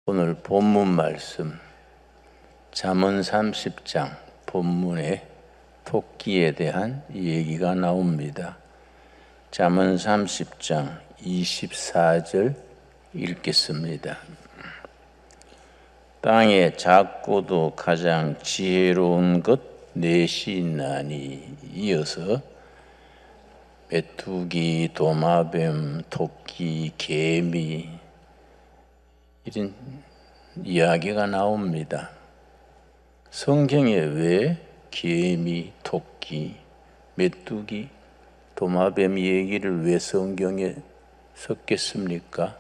오늘 본문 말씀 잠언 30장 본문에 토끼에 대한 얘기가 나옵니다. 잠언 30장 24절 읽겠습니다. 땅에 작고도 가장 지혜로운 것 넷이 있나니. 이어서 메뚜기, 도마뱀, 토끼, 개미 이런 이야기가 나옵니다. 성경에 왜 개미, 토끼, 메뚜기, 도마뱀 얘기를 왜 성경에 섞겠습니까?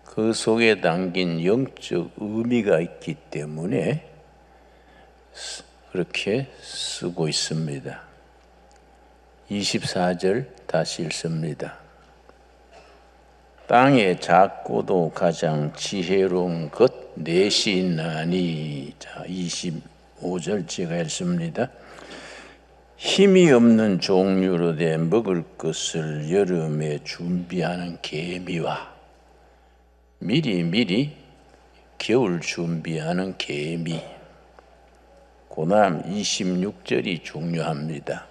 그 속에 담긴 영적 의미가 있기 때문에 그렇게 쓰고 있습니다. 24절 다시 읽습니다. 땅에 작고도 가장 지혜로운 것 넷이 있나니. 자, 25절 제가 읽습니다. 힘이 없는 종류로 된 먹을 것을 여름에 준비하는 개미와 미리 겨울 준비하는 개미. 그다음 26절이 중요합니다.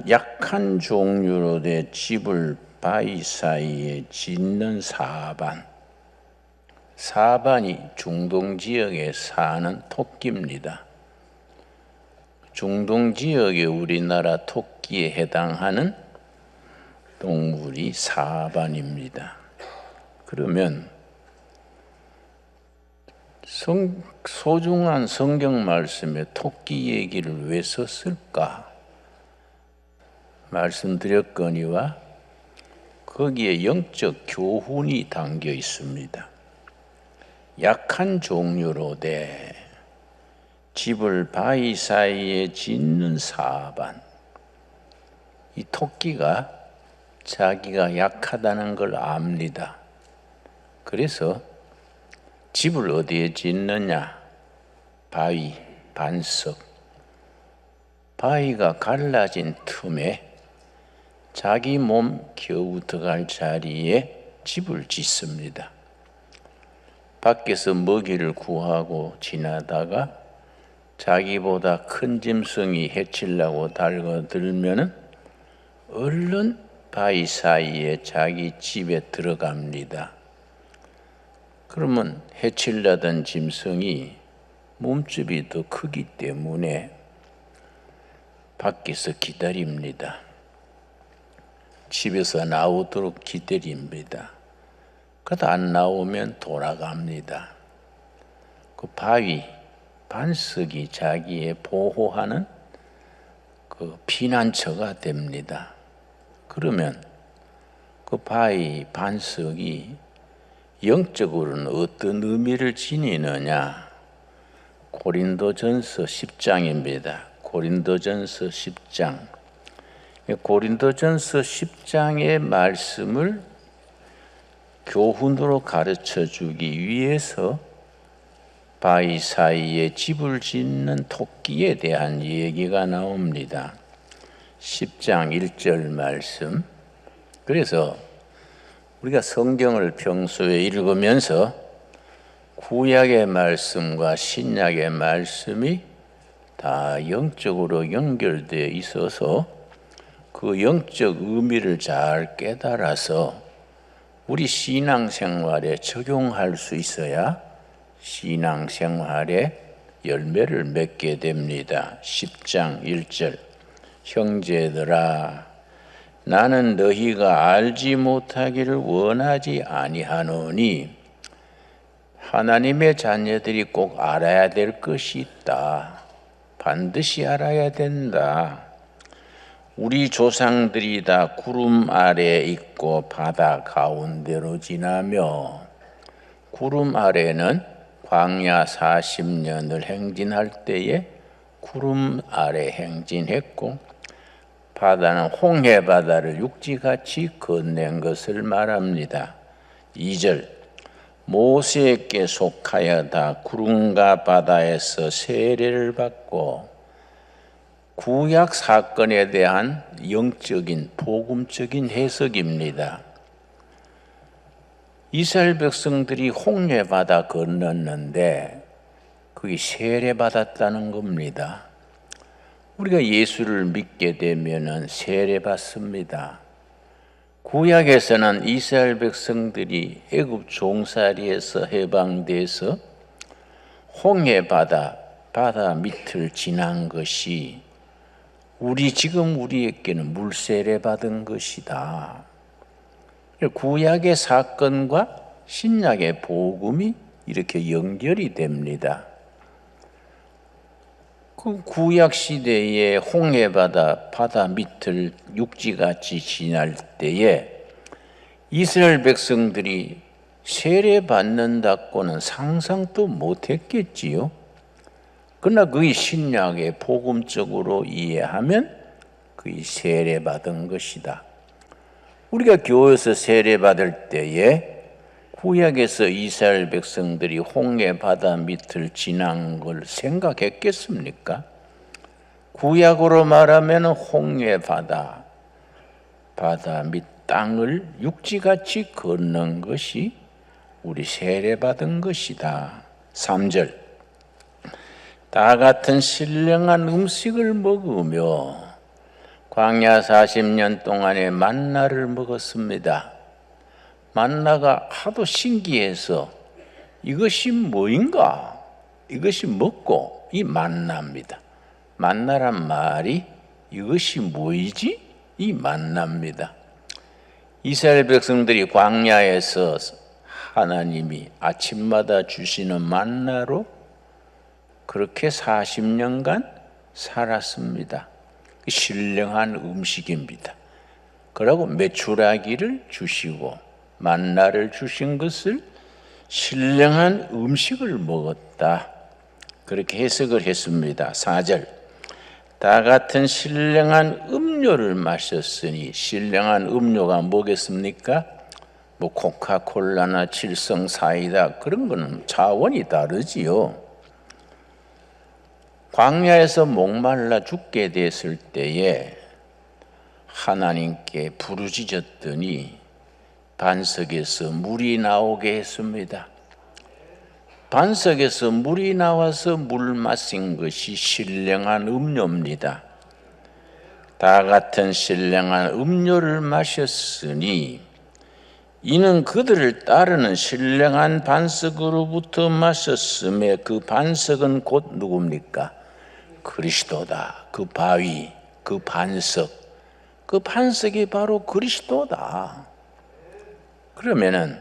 약한 종류로 된 집을 바위 사이에 짓는 사반. 사반이 중동 지역에 사는 토끼입니다. 중동 지역의 우리나라 토끼에 해당하는 동물이 사반입니다. 그러면 소중한 성경 말씀에 토끼 얘기를 왜 썼을까? 말씀드렸거니와 거기에 영적 교훈이 담겨 있습니다. 약한 종류로 돼 집을 바위 사이에 짓는 사반. 이 토끼가 자기가 약하다는 걸 압니다. 그래서 집을 어디에 짓느냐? 바위, 반석. 바위가 갈라진 틈에 자기 몸 겨우 들어갈 자리에 집을 짓습니다. 밖에서 먹이를 구하고 지나다가 자기보다 큰 짐승이 해치려고 달려들면은 얼른 바위 사이에 자기 집에 들어갑니다. 그러면 해치려던 짐승이 몸집이 더 크기 때문에 밖에서 기다립니다. 집에서 나오도록 기다립니다. 그러다 안 나오면 돌아갑니다. 그 바위, 반석이 자기의 보호하는 그 피난처가 됩니다. 그러면 그 바위, 반석이 영적으로는 어떤 의미를 지니느냐? 고린도전서 10장입니다. 고린도전서 10장. 고린도전서 10장의 말씀을 교훈으로 가르쳐 주기 위해서 바위 사이에 집을 짓는 토끼에 대한 얘기가 나옵니다. 10장 1절 말씀. 그래서 우리가 성경을 평소에 읽으면서 구약의 말씀과 신약의 말씀이 다 영적으로 연결되어 있어서 그 영적 의미를 잘 깨달아서 우리 신앙생활에 적용할 수 있어야 신앙생활에 열매를 맺게 됩니다. 10장 1절. 형제들아, 나는 너희가 알지 못하기를 원하지 아니하노니 하나님의 자녀들이 꼭 알아야 될 것이 있다. 반드시 알아야 된다. 우리 조상들이 다 구름 아래에 있고 바다 가운데로 지나며. 구름 아래는 광야 40년을 행진할 때에 구름 아래 행진했고, 바다는 홍해 바다를 육지같이 건넨 것을 말합니다. 2절. 모세에게 속하여 다 구름과 바다에서 세례를 받고 구약 사건에 대한 영적인 복음적인 해석입니다. 이스라엘 백성들이 홍해바다 건넜는데 그게 세례받았다는 겁니다. 우리가 예수를 믿게 되면은 세례받습니다. 구약에서는 이스라엘 백성들이 애굽 종살이에서 해방돼서 홍해바다 바다 밑을 지난 것이 지금 우리에게는 물세례 받은 것이다. 구약의 사건과 신약의 복음이 이렇게 연결이 됩니다. 그 구약 시대의 홍해바다 바다 밑을 육지같이 지날 때에 이스라엘 백성들이 세례 받는다고는 상상도 못했겠지요. 그러나 그의 신약의 복음적으로 이해하면 그의 세례 받은 것이다. 우리가 교회에서 세례 받을 때에 구약에서 이스라엘 백성들이 홍해 바다 밑을 지난 걸 생각했겠습니까? 구약으로 말하면 홍해 바다 밑 땅을 육지같이 걷는 것이 우리 세례 받은 것이다. 3절 다 같은 신령한 음식을 먹으며 광야 40년 동안에 만나를 먹었습니다. 만나가 하도 신기해서 이것이 뭐인가? 이것이 먹고 이 만나입니다. 만나란 말이 이것이 뭐이지? 이 만나입니다. 이스라엘 백성들이 광야에서 하나님이 아침마다 주시는 만나로 그렇게 40년간 살았습니다. 신령한 음식입니다. 그러고 메추라기를 주시고 만나를 주신 것을 신령한 음식을 먹었다. 그렇게 해석을 했습니다. 4절 다 같은 신령한 음료를 마셨으니 신령한 음료가 뭐겠습니까? 코카콜라나 칠성 사이다 그런 거는 차원이 다르지요. 광야에서 목말라 죽게 됐을 때에 하나님께 부르짖었더니 반석에서 물이 나오게 했습니다. 반석에서 물이 나와서 물 마신 것이 신령한 음료입니다. 다 같은 신령한 음료를 마셨으니 이는 그들을 따르는 신령한 반석으로부터 마셨음에 그 반석은 곧 누굽니까? 그리스도다. 그 바위, 그 반석, 그 반석이 바로 그리스도다. 그러면은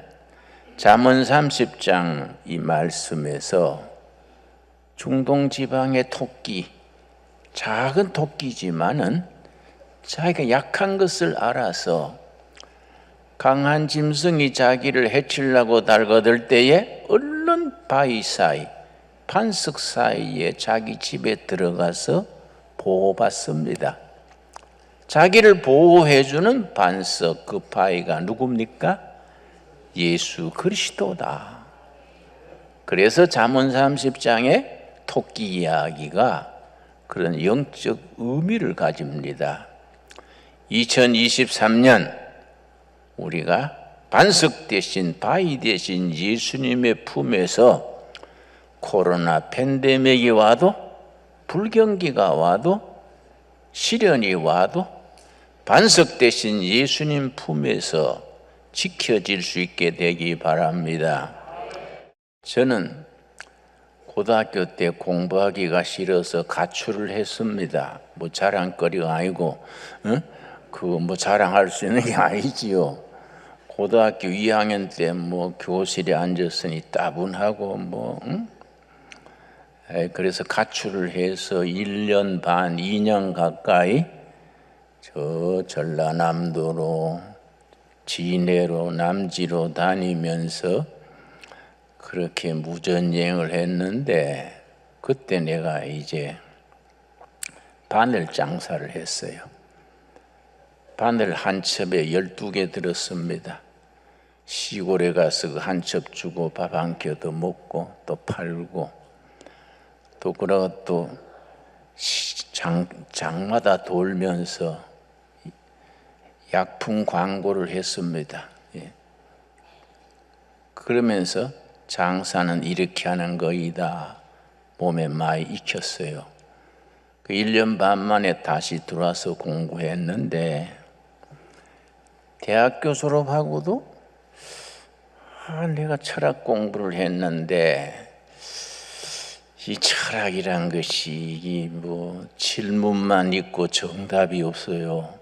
잠언 30장 이 말씀에서 중동 지방의 토끼, 작은 토끼지만은 자기가 약한 것을 알아서 강한 짐승이 자기를 해치려고 달거들 때에 얼른 바위 사이, 반석 사이에 자기 집에 들어가서 보호받습니다. 자기를 보호해주는 반석, 그 바위가 누굽니까? 예수 그리스도다. 그래서 잠언 30장의 토끼 이야기가 그런 영적 의미를 가집니다. 2023년 우리가 반석 대신 바위 대신 예수님의 품에서 코로나 팬데믹이 와도 불경기가 와도 시련이 와도 반석 대신 예수님 품에서 지켜질 수 있게 되기 바랍니다. 저는 고등학교 때 공부하기가 싫어서 가출을 했습니다. 자랑거리가 아니고 그거 자랑할 수 있는 게 아니지요. 고등학교 2학년 때 교실에 앉았으니 따분하고 그래서 가출을 해서 1년 반, 2년 가까이 저 전라남도로 진해로 남지로 다니면서 그렇게 무전여행을 했는데 그때 내가 이제 바늘 장사를 했어요. 바늘 한 첩에 12개 들었습니다. 시골에 가서 한 첩 주고 밥 한 끼 더 먹고 또 팔고 또 그러고 또 장마다 돌면서 약품 광고를 했습니다. 예. 그러면서 장사는 이렇게 하는 거이다 몸에 많이 익혔어요. 그 1년 반 만에 다시 들어와서 공부했는데 대학교 졸업하고도 내가 철학 공부를 했는데 이 철학이란 것이 뭐 질문만 있고 정답이 없어요.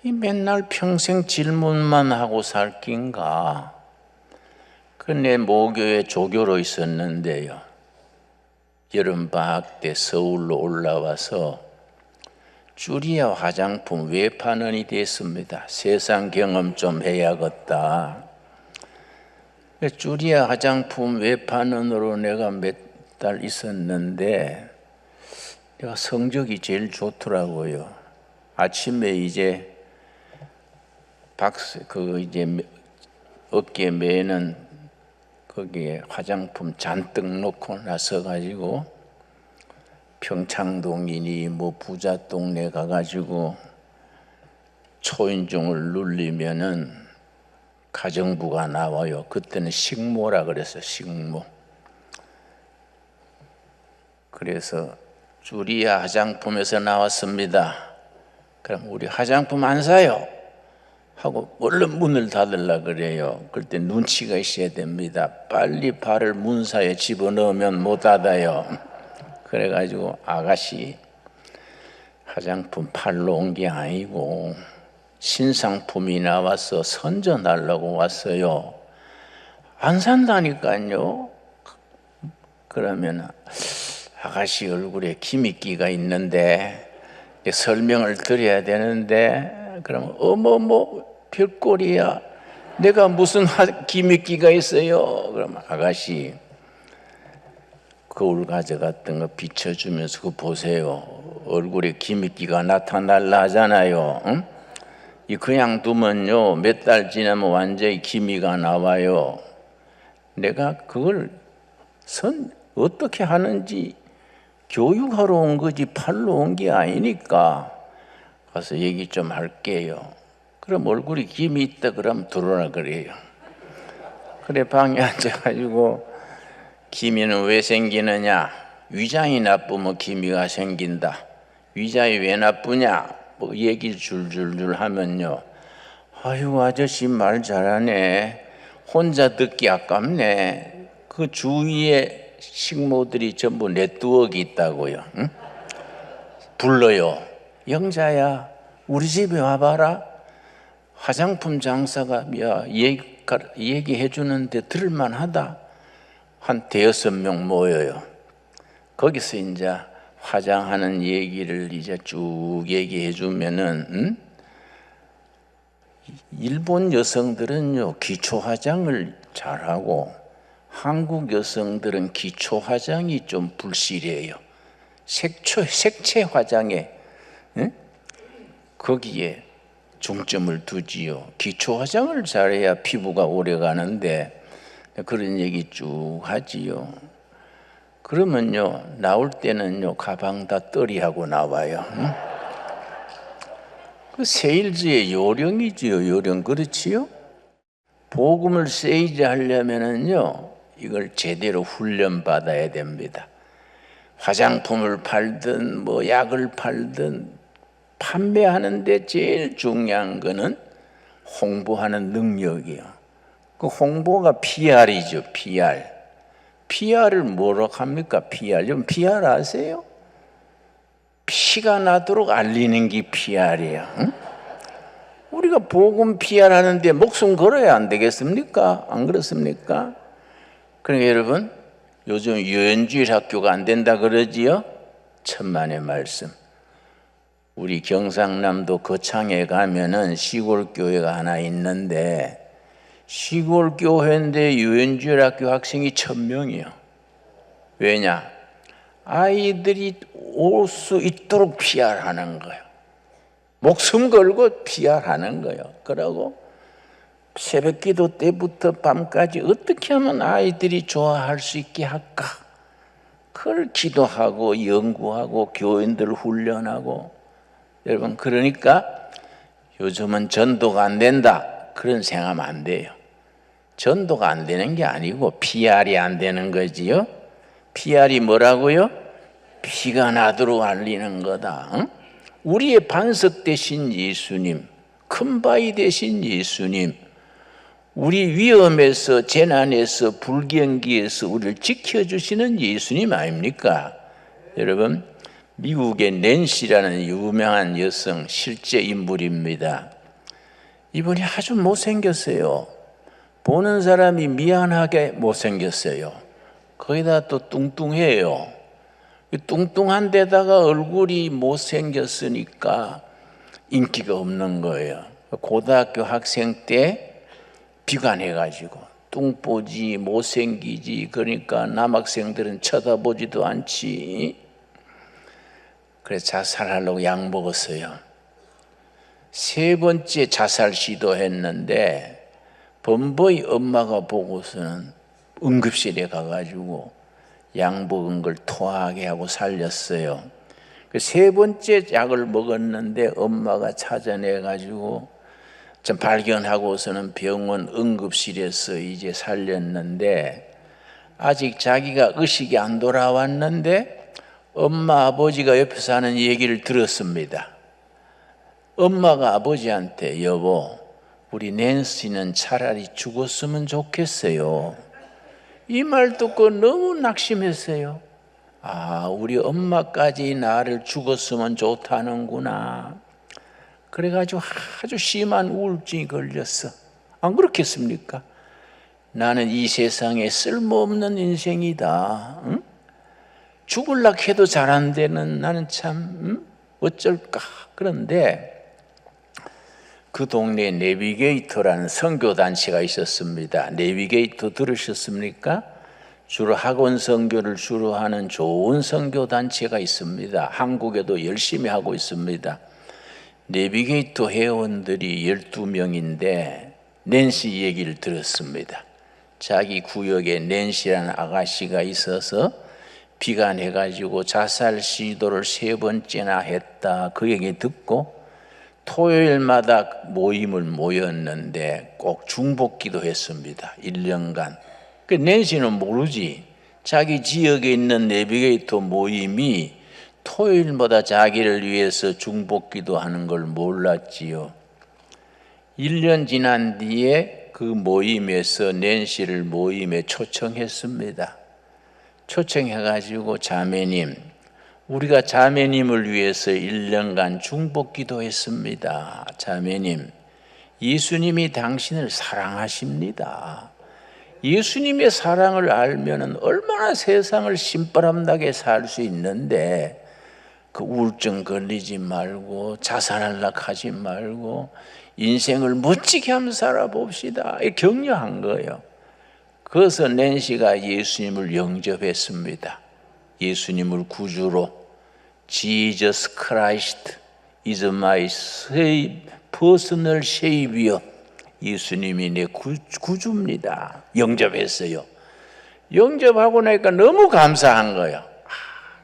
이 맨날 평생 질문만 하고 살 낀가. 그 내 모교에 조교로 있었는데요. 여름방학 때 서울로 올라와서 주리아 화장품 외판원이 됐습니다. 세상 경험 좀 해야겠다. 주리아 화장품 외판원으로 내가 몇 달 있었는데 내가 성적이 제일 좋더라고요. 아침에 이제 어깨 매는 거기에 화장품 잔뜩 놓고 나서 가지고 평창동이니 뭐 부자 동네 가가지고 초인종을 누르면은 가정부가 나와요. 그때는 식모라 그랬어요. 식모. 그래서 주리아 화장품에서 나왔습니다. 그럼 우리 화장품 안 사요? 하고 얼른 문을 닫으려 그래요. 그때 눈치가 있어야 됩니다. 빨리 발을 문사에 집어넣으면 못 닫아요. 그래가지고 아가씨 화장품 팔러 온 게 아니고 신상품이 나와서 선전하려고 왔어요. 안 산다니까요. 그러면 아가씨 얼굴에 기미끼가 있는데 설명을 드려야 되는데 그러면 어머머 별꼴이야. 내가 무슨 기미끼가 있어요. 그러면 아가씨 거울 가져갔던 거 비춰주면서 그거 보세요. 얼굴에 기미끼가 나타날라 하잖아요. 응? 이 그냥 두면요 몇 달 지나면 완전히 기미가 나와요. 내가 그걸 어떻게 하는지 교육하러 온 거지 팔러 온 게 아니니까 가서 얘기 좀 할게요. 그럼 얼굴에 김이 있다 그러면 들어오라 그래요. 그래 방에 앉아가지고 기미는 왜 생기느냐? 위장이 나쁘면 기미가 생긴다. 위장이 왜 나쁘냐? 뭐 얘기를 줄줄줄 하면요. 아유 아저씨 말 잘하네. 혼자 듣기 아깝네. 그 주위에 식모들이 전부 네트워크 있다고요. 응? 불러요. 영자야 우리 집에 와봐라. 화장품 장사가 얘기해 주는데 들을만하다. 한 5명 모여요. 거기서 이제 화장하는 얘기를 이제 쭉 얘기해 주면은 일본 여성들은요 기초 화장을 잘하고 한국 여성들은 기초 화장이 좀 불실해요. 색채 화장에 거기에 중점을 두지요. 기초 화장을 잘해야 피부가 오래 가는데 그런 얘기 쭉 하지요. 그러면요 나올 때는요 가방 다 떨이하고 나와요. 그 세일즈의 요령이지요. 요령 그렇지요. 복음을 세이지 하려면은요 이걸 제대로 훈련 받아야 됩니다. 화장품을 팔든 뭐 약을 팔든 판매하는데 제일 중요한 거는 홍보하는 능력이에요. 그 홍보가 PR이죠. PR. PR을 뭐라고 합니까? PR. 좀 PR 아세요? 피가 나도록 알리는 게 PR이에요. 응? 우리가 복음 PR 하는데 목숨 걸어야 안 되겠습니까? 안 그렇습니까? 그러니까 여러분 요즘 유엔주일 학교가 안 된다 그러지요? 천만의 말씀. 우리 경상남도 거창에 가면은 시골 교회가 하나 있는데 시골 교회인데 유엔주일 학교 학생이 1000명이요. 왜냐? 아이들이 올 수 있도록 PR하는 거예요. 목숨 걸고 PR하는 거예요. 그러고 새벽기도 때부터 밤까지 어떻게 하면 아이들이 좋아할 수 있게 할까? 그걸 기도하고 연구하고 교인들 훈련하고. 여러분, 그러니까 요즘은 전도가 안 된다 그런 생각하면 안 돼요. 전도가 안 되는 게 아니고 PR이 안 되는 거지요. PR이 뭐라고요? 피가 나도록 알리는 거다. 응? 우리의 반석 되신 예수님, 큰 바위 되신 예수님, 우리 위험에서, 재난에서, 불경기에서 우리를 지켜주시는 예수님 아닙니까? 여러분, 미국의 낸시라는 유명한 여성 실제 인물입니다. 이분이 아주 못생겼어요. 보는 사람이 미안하게 못생겼어요. 거기다 또 뚱뚱해요. 뚱뚱한 데다가 얼굴이 못생겼으니까 인기가 없는 거예요. 고등학교 학생 때 비관해가지고 뚱보지 못생기지, 그러니까 남학생들은 쳐다보지도 않지. 그래서 자살하려고 약 먹었어요. 3번째 자살 시도했는데 범보이 엄마가 보고서는 응급실에 가가지고 약 먹은 걸 토하게 하고 살렸어요. 그 3번째 약을 먹었는데 엄마가 찾아내가지고 좀 발견하고서는 병원 응급실에서 이제 살렸는데, 아직 자기가 의식이 안 돌아왔는데 엄마 아버지가 옆에서 하는 얘기를 들었습니다. 엄마가 아버지한테 여보, 우리 낸시는 차라리 죽었으면 좋겠어요. 이 말 듣고 너무 낙심했어요. 아, 우리 엄마까지 나를 죽었으면 좋다는구나. 그래가지고 아주 심한 우울증이 걸렸어. 안 그렇겠습니까? 나는 이 세상에 쓸모없는 인생이다. 응? 죽을라 해도 잘 안 되는 나는 참 어쩔까. 그런데 그 동네에 내비게이터라는 선교단체가 있었습니다. 내비게이터 들으셨습니까? 주로 학원 선교를 주로 하는 좋은 선교단체가 있습니다. 한국에도 열심히 하고 있습니다. 내비게이터 회원들이 12명인데 낸시 얘기를 들었습니다. 자기 구역에 낸시라는 아가씨가 있어서 비관해가지고 자살 시도를 3번째나 했다. 그 얘기 듣고 토요일마다 모임을 모였는데 꼭 중복기도 했습니다. 1년간. 그 낸시는 모르지. 자기 지역에 있는 내비게이터 모임이 토요일마다 자기를 위해서 중복기도 하는 걸 몰랐지요. 1년 지난 뒤에 그 모임에서 낸시를 모임에 초청했습니다. 초청해가지고 자매님, 우리가 자매님을 위해서 1년간 중복기도 했습니다. 자매님, 예수님이 당신을 사랑하십니다. 예수님의 사랑을 알면 얼마나 세상을 신바람나게 살 수 있는데 그 우울증 걸리지 말고 자살하려고 하지 말고 인생을 멋지게 한번 살아봅시다. 격려한 거예요. 그래서 낸시가 예수님을 영접했습니다. 예수님을 구주로 Jesus Christ is my personal savior. 예수님이 내 구주입니다. 영접했어요. 영접하고 나니까 너무 감사한 거예요.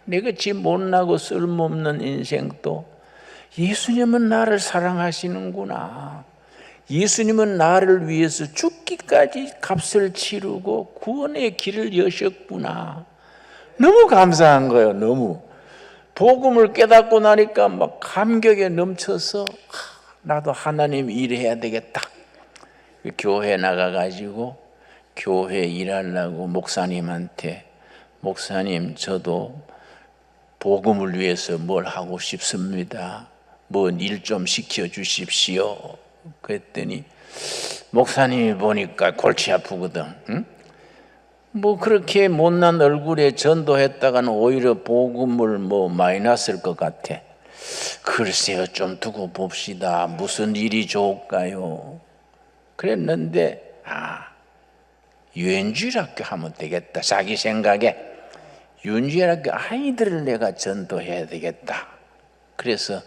내가 지 못나고 쓸모없는 인생도 예수님은 나를 사랑하시는구나. 예수님은 나를 위해서 죽기까지 값을 치르고 구원의 길을 여셨구나. 너무 감사한 거예요. 너무. 복음을 깨닫고 나니까 막 감격에 넘쳐서 나도 하나님 일해야 되겠다. 교회 나가가지고 교회 일하려고 목사님한테 목사님 저도 복음을 위해서 뭘 하고 싶습니다. 뭔 일 좀 시켜주십시오. 그랬더니 목사님이 보니까 골치 아프거든. 응? 뭐 그렇게 못난 얼굴에 전도했다가는 오히려 복음을 마이너스일 것 같아. 글쎄요, 좀 두고 봅시다. 무슨 일이 좋을까요? 그랬는데 유엔주일학교 하면 되겠다. 자기 생각에 유엔주일학교 아이들을 내가 전도해야 되겠다. 그래서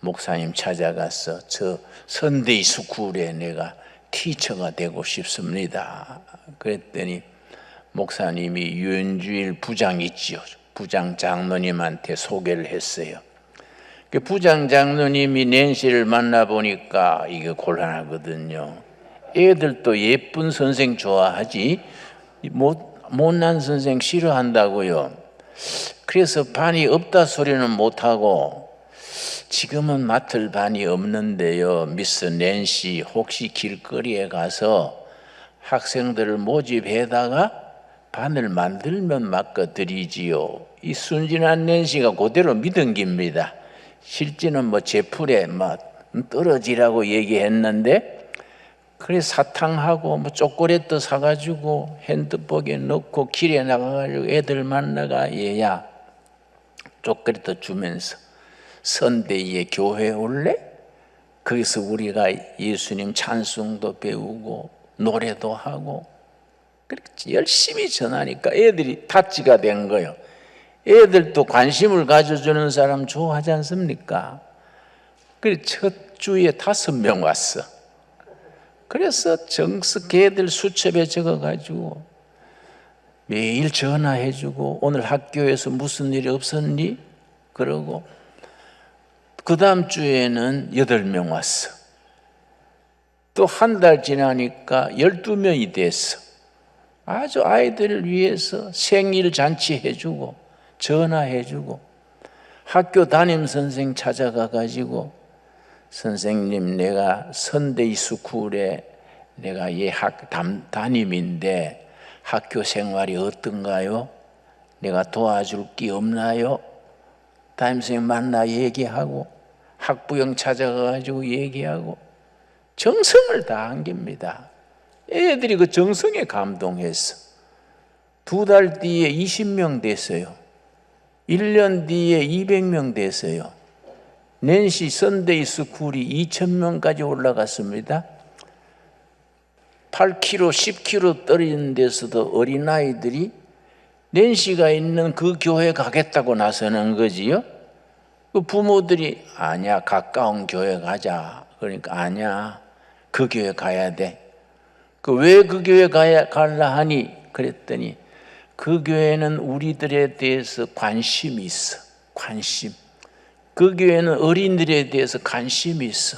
목사님 찾아가서 저 선데이 스쿨에 내가 티처가 되고 싶습니다. 그랬더니 목사님이 유엔주일 부장 있지요. 부장 장로님한테 소개를 했어요. 그 부장 장로님이 낸시를 만나보니까 이게 곤란하거든요. 애들도 예쁜 선생 좋아하지 못난 선생 싫어한다고요. 그래서 반이 없다 소리는 못하고 지금은 맡을 반이 없는데요. 미스 낸시 혹시 길거리에 가서 학생들을 모집해다가 반을 만들면 맡겨드리지요. 이 순진한 낸시가 그대로 믿은 겁니다. 실제는 뭐 제풀에 떨어지라고 얘기했는데, 그래 사탕하고 뭐 초콜릿도 사가지고 핸드백에 넣고 길에 나가가지고 애들 만나가 얘야 초콜릿도 주면서 선대위에 교회 올래? 거기서 우리가 예수님 찬송도 배우고 노래도 하고 그렇게 열심히 전하니까 애들이 타치가 된 거예요. 애들도 관심을 가져주는 사람 좋아하지 않습니까? 그래서 첫 주에 5명 왔어. 그래서 정석 애들 수첩에 적어가지고 매일 전화해주고 오늘 학교에서 무슨 일이 없었니? 그러고 그 다음 주에는 8명 왔어. 또 한 달 지나니까 12명이 됐어. 아주 아이들을 위해서 생일 잔치 해주고 전화해주고 학교 담임 선생 찾아가 가지고 선생님 내가 선데이 스쿨에 내가 담임인데 학교 생활이 어떤가요? 내가 도와줄 게 없나요? 담임선생님 만나 얘기하고 학부형 찾아가 가지고 얘기하고 정성을 다한 겁니다. 애들이 그 정성에 감동했어. 2달 뒤에 20명 됐어요. 1년 뒤에 200명 됐어요. 낸시 선데이 스쿨이 2,000명까지 올라갔습니다. 8km, 10km 떨어진 데서도 어린아이들이 낸시가 있는 그 교회 가겠다고 나서는 거지요. 그 부모들이 아니야 가까운 교회 가자. 그러니까 아니야 그 교회 가야 돼. 왜 그 교회 갈라 하니? 그랬더니 그 교회는 우리들에 대해서 관심이 있어. 관심. 그 교회는 어린들에 대해서 관심이 있어.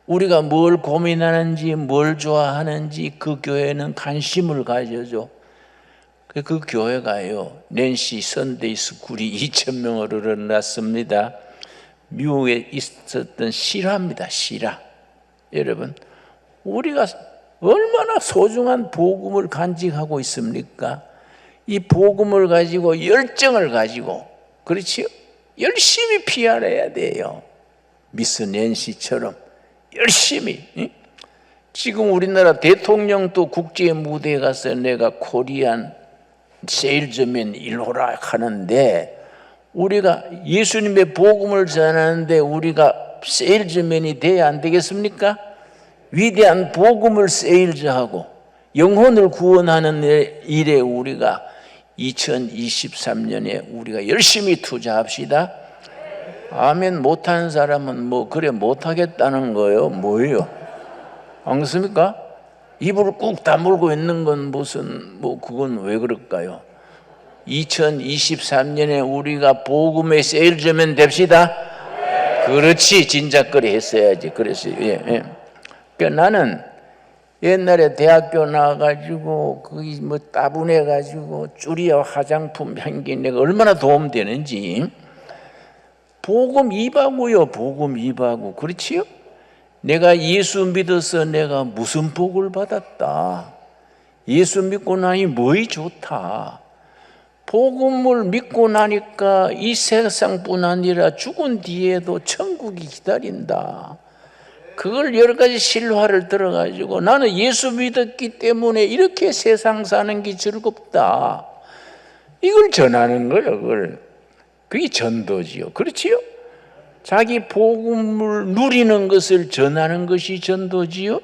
우리가 뭘 고민하는지 뭘 좋아하는지 그 교회는 관심을 가져줘. 그 교회가요 낸시 선데이 스쿨이 2,000명을 늘어났습니다. 미국에 있었던 실화입니다. 실화. 여러분 우리가 얼마나 소중한 복음을 간직하고 있습니까? 이 복음을 가지고 열정을 가지고 그렇지요? 열심히 PR해야 돼요. 미스 낸시처럼 열심히. 지금 우리나라 대통령도 국제 무대에 가서 내가 코리안 세일즈맨 1호라 하는데 우리가 예수님의 복음을 전하는데 우리가 세일즈맨이 돼야 안 되겠습니까? 위대한 복음을 세일즈하고 영혼을 구원하는 일에 우리가 2023년에 우리가 열심히 투자합시다. 아멘 못하는 사람은 뭐 그래 못하겠다는 거예요. 뭐예요? 안 그렇습니까? 입을 꾹 다물고 있는 건 무슨 그건 왜 그럴까요? 2023년에 우리가 복음의 세일즈맨 됩시다. 그렇지 진작거리 했어야지. 그래서 그러니까 나는 옛날에 대학교 나와가지고 거기 따분해가지고 쭈리와 화장품 향기 내가 얼마나 도움되는지. 복음 입하고요. 복음 입하고. 그렇지요? 내가 예수 믿어서 내가 무슨 복을 받았다. 예수 믿고 나니 뭐이 좋다. 복음을 믿고 나니까 이 세상뿐 아니라 죽은 뒤에도 천국이 기다린다. 그걸 여러 가지 실화를 들어가지고 나는 예수 믿었기 때문에 이렇게 세상 사는 게 즐겁다. 이걸 전하는 거예요. 그게 전도지요. 그렇지요? 자기 복음을 누리는 것을 전하는 것이 전도지요.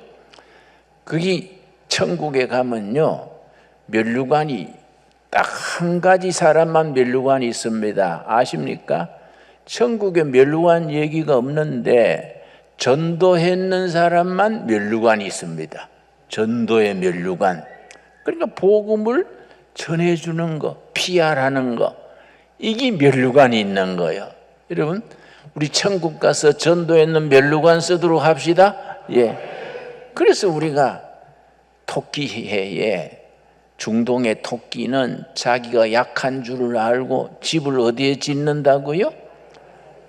그게 천국에 가면요 면류관이 딱 한 가지 사람만 면류관이 있습니다. 아십니까? 천국에 면류관 얘기가 없는데 전도했는 사람만 면류관이 있습니다. 전도의 면류관. 그러니까 복음을 전해주는 거, PR하는 거, 이게 면류관이 있는 거예요. 여러분, 우리 천국 가서 전도했는 면류관 쓰도록 합시다. 예. 그래서 우리가 토끼해에 중동의 토끼는 자기가 약한 줄을 알고 집을 어디에 짓는다고요?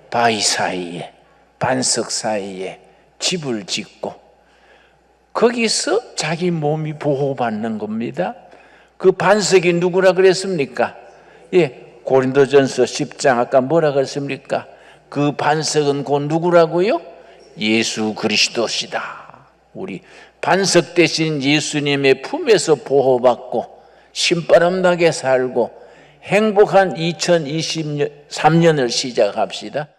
바위 사이에, 반석 사이에 집을 짓고 거기서 자기 몸이 보호받는 겁니다. 그 반석이 누구라 그랬습니까? 예, 고린도전서 10장 아까 뭐라 그랬습니까? 그 반석은 곧 누구라고요? 예수 그리스도시다. 우리 반석 대신 예수님의 품에서 보호받고 신바람 나게 살고 행복한 2023년을 시작합시다.